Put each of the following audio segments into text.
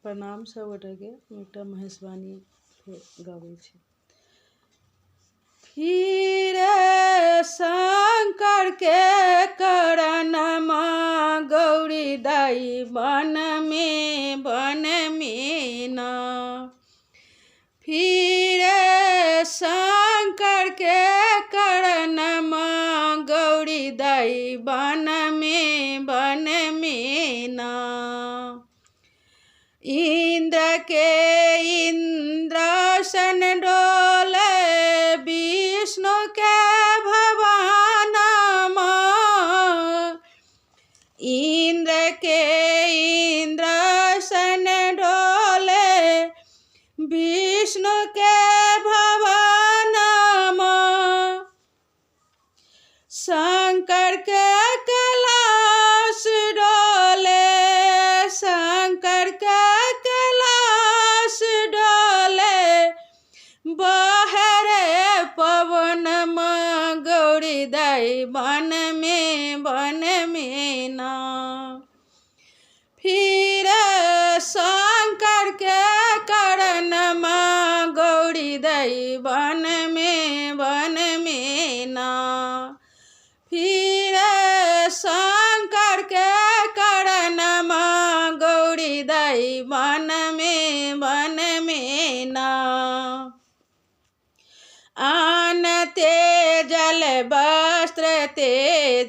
प्रणाम सब गोटे हम एक महेशवाणी गाबै छी। फिर शंकर के करणमा गौरी दाई बन में ना। फिर शंकर के करणमा गौरी दाई बन में ना। इंद्र के इंद्रासन डोले विष्णु के भवानमा। इंद्र के इंद्रासन डोले विष्णु के भवानमा। शंकर के कैलाश डोले शंकर के कैलाश डोले बहरे पवन गौरी दाई बन में ना। फिर शंकर के करणमा गौरी दाई बन में ना। फिर शंकर के करणमा गौरी दाई बन में ना। आन ते जल वस्त्र ते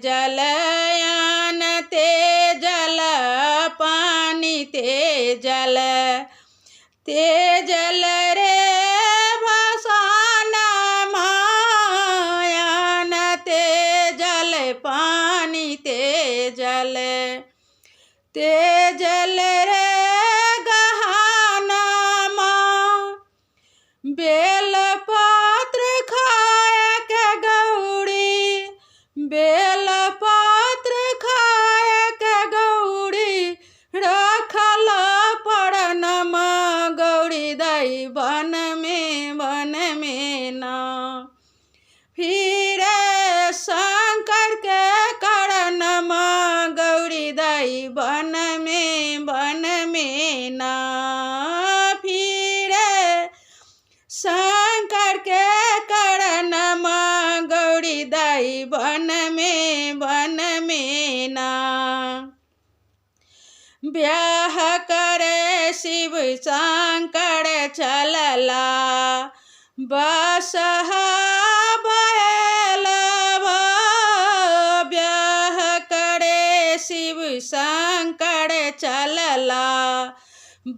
जल आन ते जल पानी ते जल रे भसान मायान ते जल पानी ते जल रे गहना बेल पत्र खाए के गौरी बेल पत्र खाए के गौरी रखल पड़नमा गौरी दाई बन में ना। फिर शंकर के करणमा गौरी दाई बन में ना। फिर शंकर के करणमा गौरी दाई बन में ना। ब्याह करे शिव शंकर चलला बसहा बैलवा। ब्याह करे शिव शंकर चलला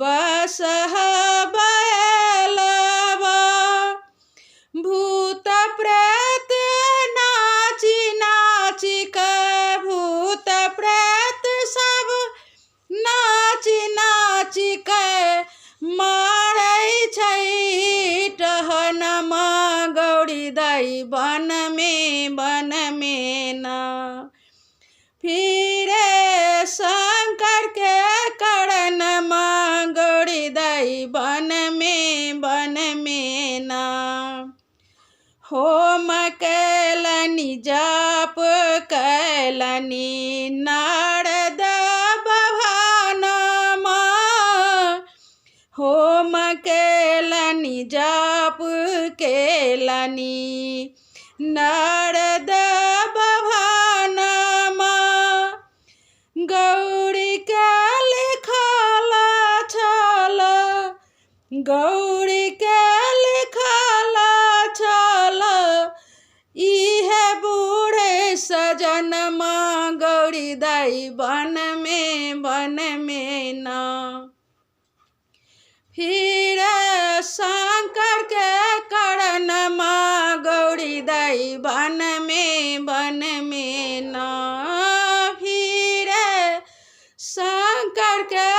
बसहा बैलवा। भूत प्रेत नाची नाची के भूत प्रेत सब नाची नाची के मारै छै टहनमा गौरी दाई बन में ना। फिर शंकर के करणमा गौरी दाई बन में ना। होम कैलनी जाप कैलनी नारद भवानमा। होम कैलनी जाप कैलनी नारद भवानमा। गौरी के लिखल छल गौरी के लिखल छल इहे बूढ़े सजनमा गौरी दाई बन में ना। फिर शंकर के करणमा गौरी दाई बन में ना। फिर शंकर के